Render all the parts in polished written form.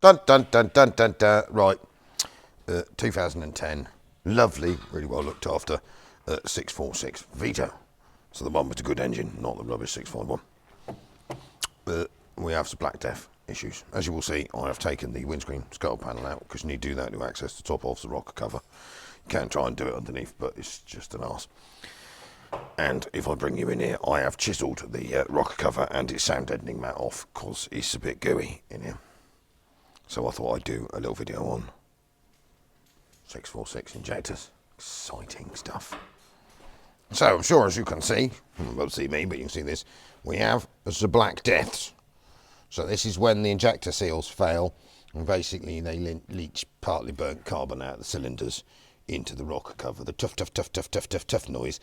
Dun, dun, dun, dun, dun, dun. Right, 2010, lovely, really well looked after, 646 Vito. So the one with the good engine, not the rubbish 651. We have some Black Death issues. As you will see, I have taken the windscreen skull panel out because you need to do that to access the top of the rocker cover. You can try and do it underneath, but it's just an arse. And if I bring you in here, I have chiselled the rocker cover and its sound deadening mat off because it's a bit gooey in here. So I thought I'd do a little video on 646 injectors. Exciting stuff. So I'm sure, as you can see, you won't see me, but you can see this, we have the Black Deaths. So this is when the injector seals fail, and basically they leach partly burnt carbon out of the cylinders into the rocker cover. The tough, tough, tough, tough, tough, tough, tough noise,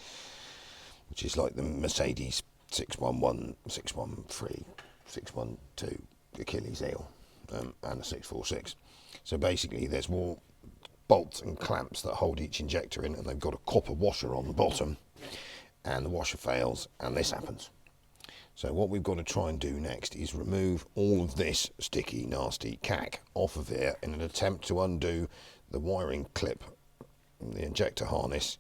which is like the Mercedes 611, 613, 612 Achilles heel, and the 646. So basically there's more bolts and clamps that hold each injector in, and they've got a copper washer on the bottom, and the washer fails, and this happens. So what we've got to try and do next is remove all of this sticky, nasty cack off of here in an attempt to undo the wiring clip, the injector harness,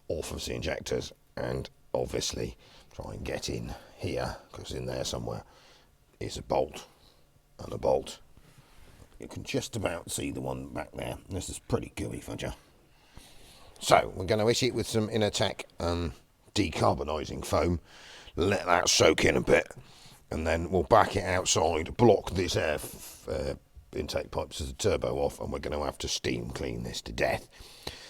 off of the injectors, and obviously try and get in here, because in there somewhere is a bolt, and a bolt. You can just about see the one back there. This is pretty gooey, fudger. So we're going to issue it with some Innertech decarbonising foam. Let that soak in a bit, and then we'll back it outside, block this air intake pipes as a turbo off, and we're going to have to steam clean this to death,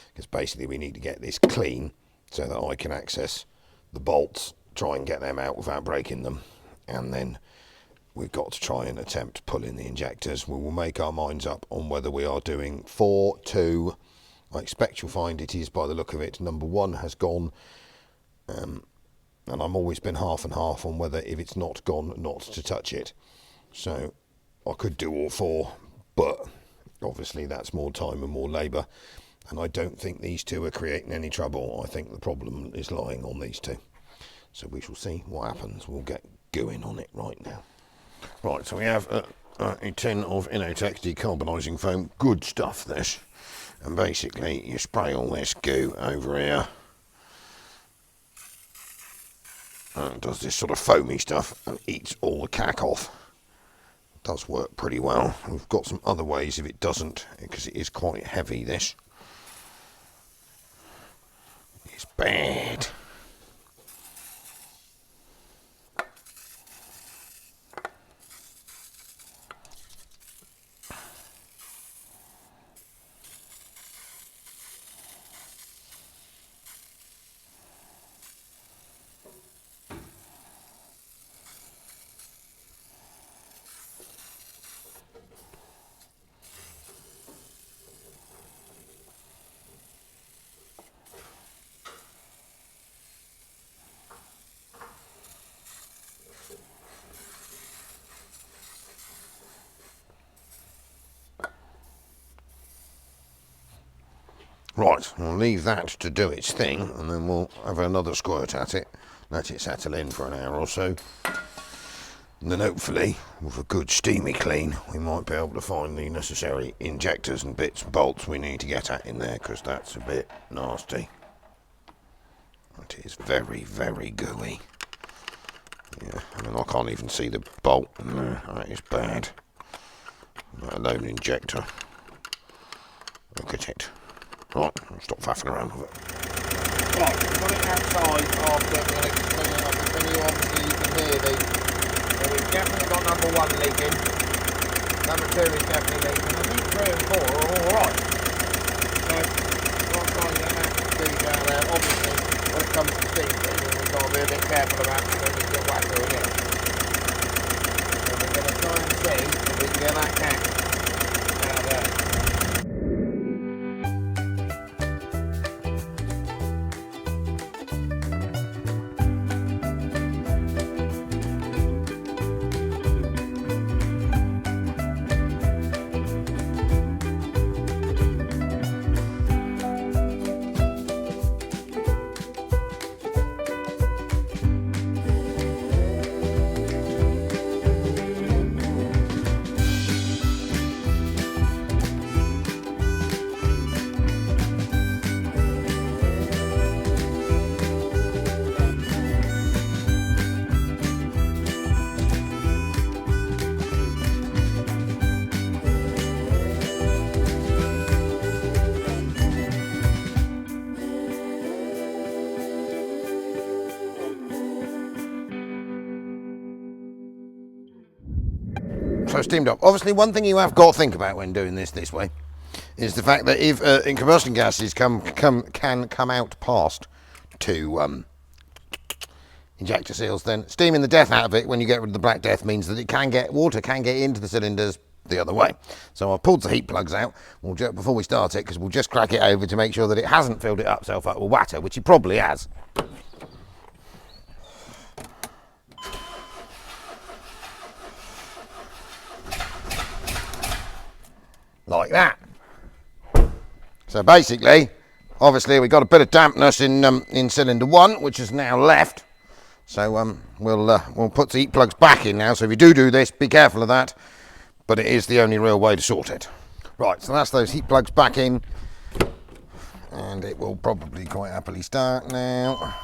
because basically we need to get this clean so that I can access the bolts, try and get them out without breaking them, and then we've got to try and attempt to pull in the injectors. We will make our minds up on whether we are doing 4, 2. I expect you'll find it is, by the look of it, number 1 has gone, and I've always been half and half on whether, if it's not gone, not to touch it. So I could do all 4, but obviously that's more time and more labour, and I don't think these two are creating any trouble. I think the problem is lying on these two. So we shall see what happens. We'll get going on it right now. Right, so we have a tin of Innertech decarbonising foam. Good stuff, this. And basically you spray all this goo over here. And it does this sort of foamy stuff and eats all the cack off. It does work pretty well. We've got some other ways if it doesn't, because it is quite heavy, this. It's bad. Right, we'll leave that to do its thing, and then we'll have another squirt at it, let it settle in for an hour or so. And then hopefully, with a good steamy clean, we might be able to find the necessary injectors and bits and bolts we need to get at in there, because that's a bit nasty. It is very, very gooey. Yeah, I mean, I can't even see the bolt. No, that is bad. Let alone injector. Look at it. Right, I'll stop faffing around with it. Right, we've got it outside after the electric cleaning. I can tell you obviously you can hear the... So we've definitely got number 1 leaking. Number 2 is definitely leaking. I think 3 and 4 are alright. So, I'll try and get that speed out there. Obviously, when it comes to steam cleaning, we've got to be a bit careful about it when we get wacko again. So we're going to try and see if we can get that cat out there. So steamed up. Obviously, one thing you have got to think about when doing this way is the fact that if in combustion gases can come out past two injector seals, then steaming the death out of it when you get rid of the Black Death means that water can get into the cylinders the other way. So I've pulled the heat plugs out before we start it, because we'll just crack it over to make sure that it hasn't filled itself up with water, which it probably has. Like that. So basically, obviously we've got a bit of dampness in cylinder 1, which is now left. So we'll put the heat plugs back in now. So if you do this, be careful of that. But it is the only real way to sort it. Right, so that's those heat plugs back in. And it will probably quite happily start now.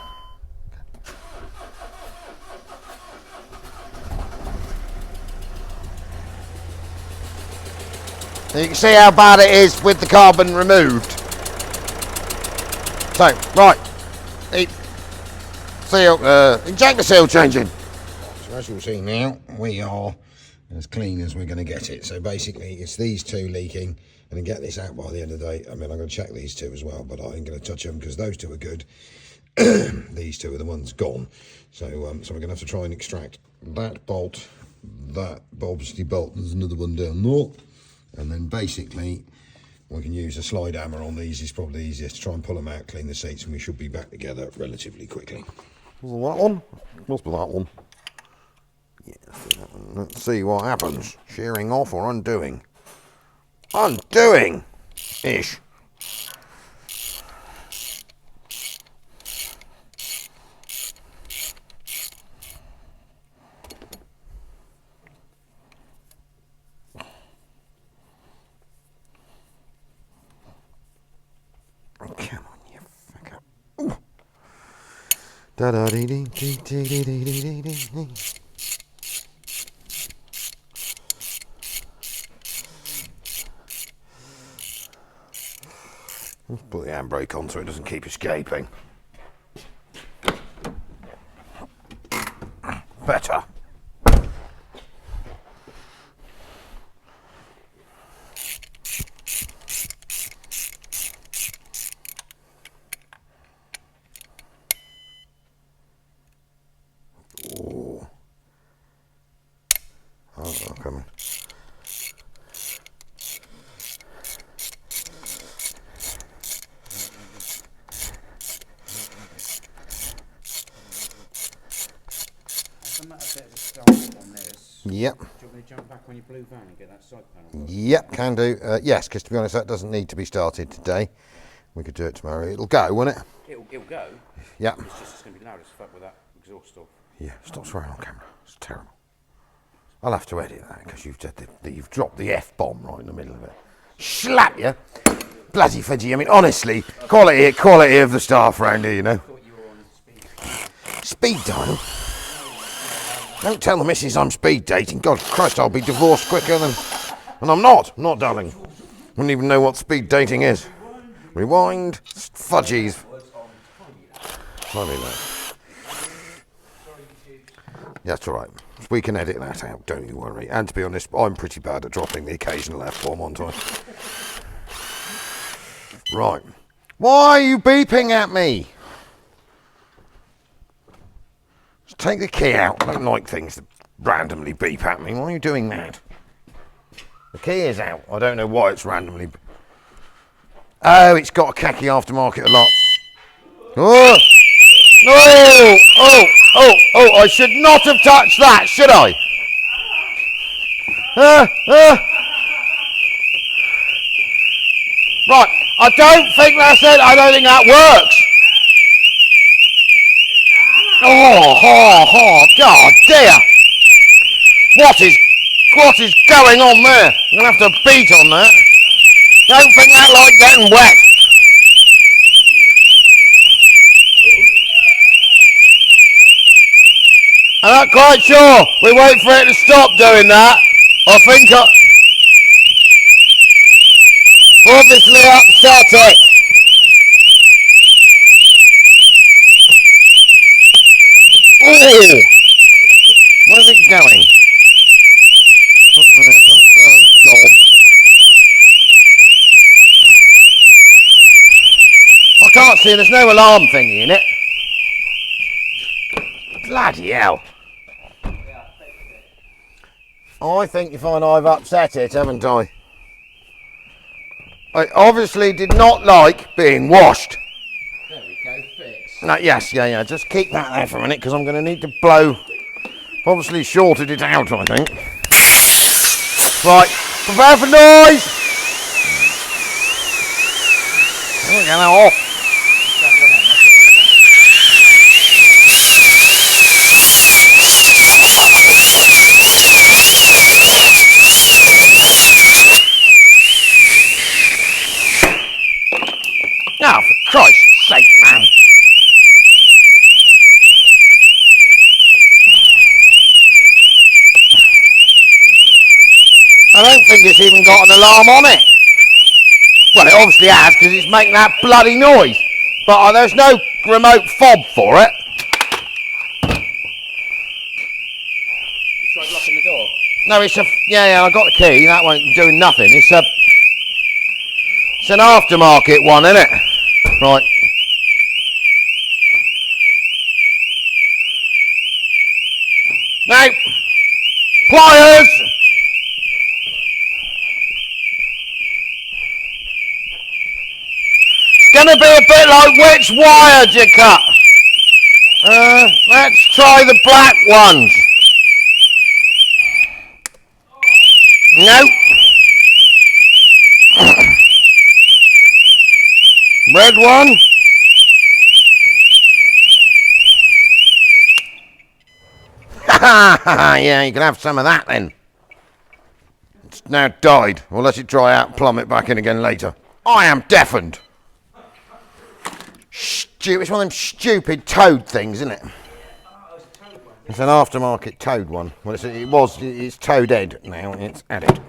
So you can see how bad it is with the carbon removed. So, right, injector seal changing. So as you'll see now, we are as clean as we're going to get it. So basically, it's these two leaking, and to get this out by the end of the day, I mean, I'm going to check these two as well, but I ain't going to touch them because those two are good. These two are the ones gone. So, so we're going to have to try and extract that bolt, that obviously bolt. There's another one down there, and then basically we can use a slide hammer on these. It's probably easiest to try and pull them out, clean the seats, and we should be back together relatively quickly. Was that one? Must be that one. Yeah, let's see what happens. Shearing off or undoing? Undoing! Ish. Come on, you fucker. Da da dee dee dee dee dee dee dee dee. Let's put the handbrake on so it doesn't keep escaping. Better. Oh, coming. Yep. Do you want me to jump back on your blue van and get that side panel? Yep, can do. Yes, because to be honest, that doesn't need to be started today. We could do it tomorrow. It'll go, won't it? It'll go. Yeah. It's going to be loud as fuck with that exhaust off. Yeah, stop swearing on camera. It's terrible. I'll have to edit that because you've dropped the F-bomb right in the middle of it. Slap you! Bloody fudgy. I mean, honestly, quality of the staff around here, you know. I thought you were on speed dial. Don't tell the missus I'm speed dating. God Christ, I'll be divorced quicker than... And I'm not, darling. Wouldn't even know what speed dating is. Rewind, fudgies. Funny that. Yeah, that's all right. We can edit that out, don't you worry. And to be honest, I'm pretty bad at dropping the occasional F-bomb on time. Right. Why are you beeping at me? Just take the key out. I don't like things that randomly beep at me. Why are you doing that? The key is out. I don't know why it's randomly... Oh, it's got a khaki aftermarket a lot. Oh! Oh, I should not have touched that, should I? Right, I don't think that's it. I don't think that works. Oh, God dear. What is going on there? I'm going to have to beat on that. Don't think that like getting wet. I'm not quite sure. We wait for it to stop doing that. I think obviously upset it. Ooh. Where's it going? see, there's no alarm thingy in it. Bloody hell. I think you find I've upset it, haven't I? I obviously did not like being washed. There we go, fixed. No, yes, yeah. Just keep that there for a minute because I'm going to need to blow. Obviously shorted it out, I think. Right, prepare for noise. There we go, now off. Oh, for Christ's sake, man. I don't think it's even got an alarm on it. Well, it obviously has because it's making that bloody noise. But there's no remote fob for it. You tried locking the door? No, it's a... Yeah, I got the key. That won't be doing nothing. It's an aftermarket one, isn't it? Right. Now, pliers! It's going to be a bit like which wire do you cut? Let's try the black ones. No. Red one. Yeah, you can have some of that then. It's now died. We'll let it dry out and plumb it back in again later. I am deafened. It's one of them stupid toad things, isn't it? It's an aftermarket toad one. Well, it's toad head now. It's added.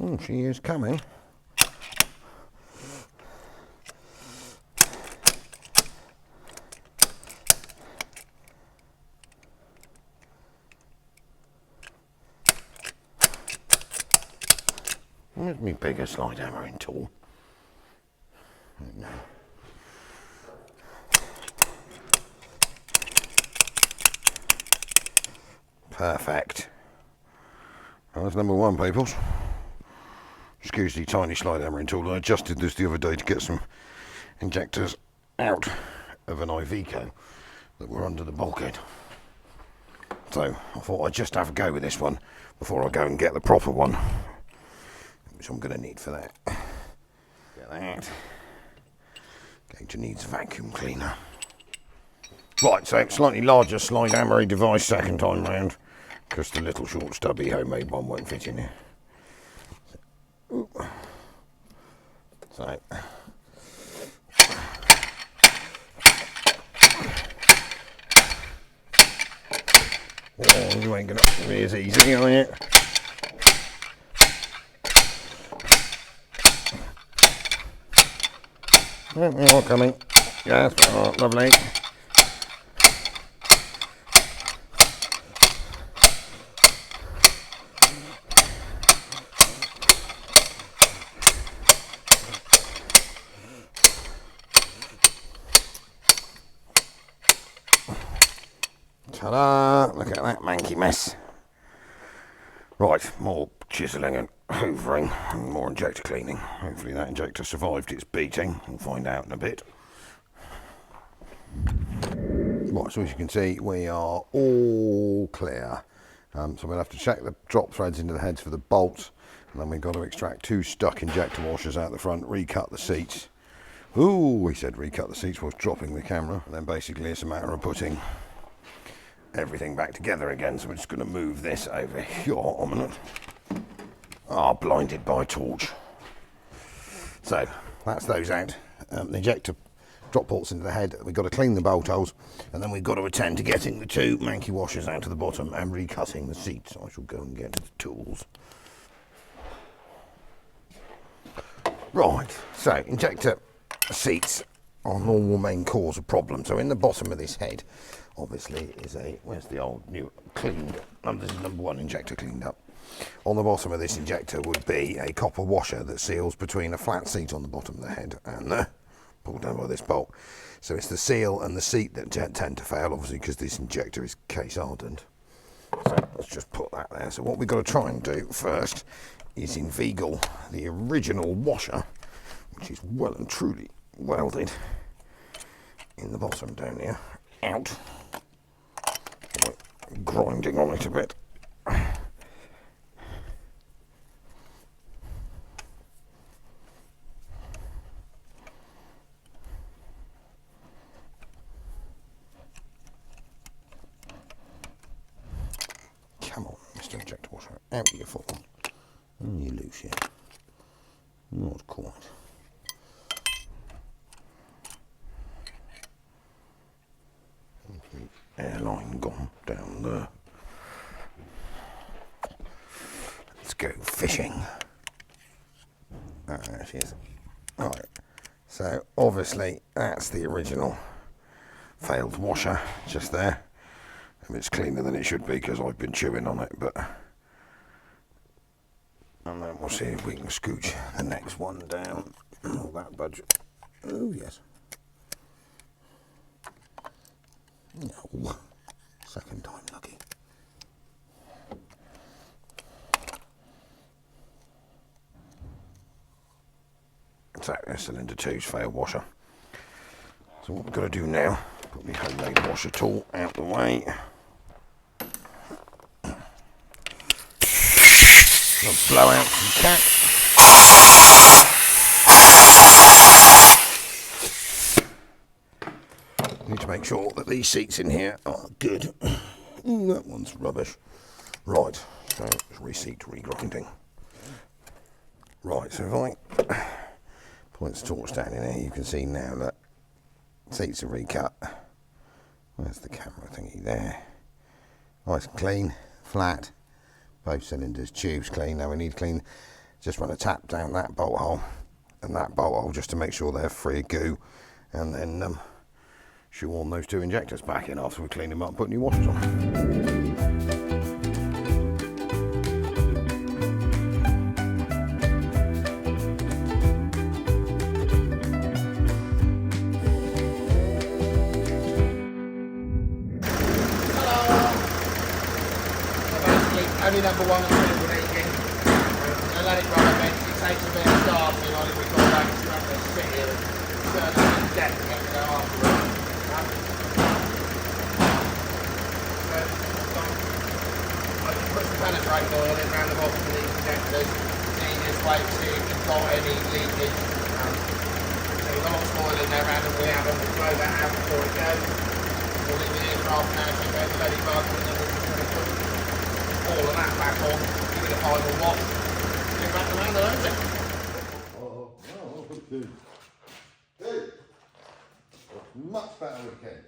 Oh, she is coming. Where's my bigger slide hammering tool? No. Perfect. Well, that's number one, peoples. Excuse the tiny slide hammering tool. I adjusted this the other day to get some injectors out of an Vito that were under the bulkhead. So I thought I'd just have a go with this one before I go and get the proper one, which I'm going to need for that. Get that. Going to need a vacuum cleaner. Right, so slightly larger slide hammering device second time round, because the little short stubby homemade one won't fit in here. Ooh. So oh, you ain't gonna be as easy, are you? Oh, they're all coming. Yes, oh, lovely. Ta-da! Look at that manky mess. Right, more chiselling and hoovering and more injector cleaning. Hopefully that injector survived its beating. We'll find out in a bit. Right, so as you can see, we are all clear. So we'll have to check the drop threads into the heads for the bolts, and then we've got to extract 2 stuck injector washers out the front, recut the seats. Ooh, we said recut the seats whilst dropping the camera. And then basically it's a matter of putting everything back together again. So we're just going to move this over here a minute. Blinded by torch. So that's those out. The injector drop bolts into the head. We've got to clean the bolt holes, and then we've got to attend to getting the 2 manky washers out to the bottom and recutting the seats. I shall go and get the tools. Right, so injector seats are normal main cause of problem. So in the bottom of this head, obviously, is where's the old new cleaned? This is number 1 injector cleaned up. On the bottom of this injector would be a copper washer that seals between a flat seat on the bottom of the head and pulled down by this bolt. So it's the seal and the seat that tend to fail, obviously, because this injector is case hardened. So let's just put that there. So what we've got to try and do first is inveigle the original washer, which is well and truly welded in the bottom down here, out. Grinding on it a bit. Come on, Mr. Injector Washer, out you fall. And you loose here. Not quite. Airline gone down there. Let's go fishing. There she is. Right, so obviously that's the original failed washer just there. And it's cleaner than it should be because I've been chewing on it, but and then we'll see if we can scooch the next one down. All that budget. Oh yes. No. Second time lucky. So there's cylinder 2's failed washer. So what we've got to do now, put my homemade washer tool out the way. Blow out some cap. Need to make sure that these seats in here are good. That one's rubbish. Right, so reseat regrinding. Right, so if I point the torch down in here, you can see now that seats are recut. Where's the camera thingy there? Nice and clean, flat. Both cylinders, tubes clean. Now we need to clean, just run a tap down that bolt hole and that bolt hole just to make sure they're free of goo, and then shoehorn those 2 injectors back in after we clean them up and put new washers on. Only number 1 and 2 with heating. I let it run eventually. It takes a bit of starting on it. We've got back to have to sit here and turn up in depth and have to go afterwards. I just put some penetrating oil in around the bottom of these injectors. It's the easiest way to see if you've got any leakage. So we've got lots of oil in there around and we have them. We'll blow that out before it goes. We'll leave it here for half an hour, check out the lady bug, and then we're just going to put all of that back on, give it a final wash, get back around the loads it. Good. Good. Much better weekend.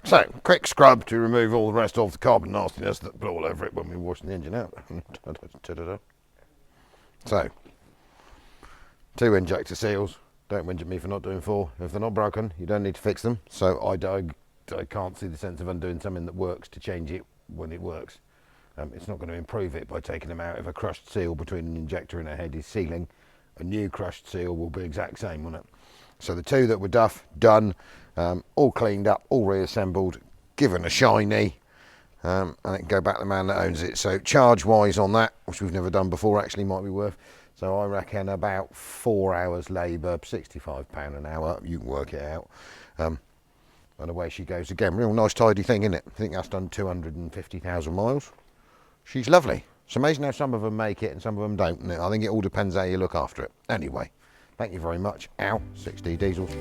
So, quick scrub to remove all the rest of the carbon nastiness that blew all over it when we were washing the engine out. So, 2 injector seals. Don't whinge at me for not doing 4. If they're not broken, you don't need to fix them. So I can't see the sense of undoing something that works to change it when it works. It's not going to improve it by taking them out. If a crushed seal between an injector and a head is sealing, a new crushed seal will be exact same, won't it? So the 2 that were done, all cleaned up, all reassembled, given a shiny, and it can go back to the man that owns it. So charge wise on that, which we've never done before, actually might be worth, so I reckon about 4 hours labour, £65 an hour, you can work it out. And away she goes again. Real nice tidy thing, isn't it? I think that's done 250,000 miles. She's lovely. It's amazing how some of them make it and some of them don't. And I think it all depends how you look after it. Anyway, thank you very much. 6D Diesels.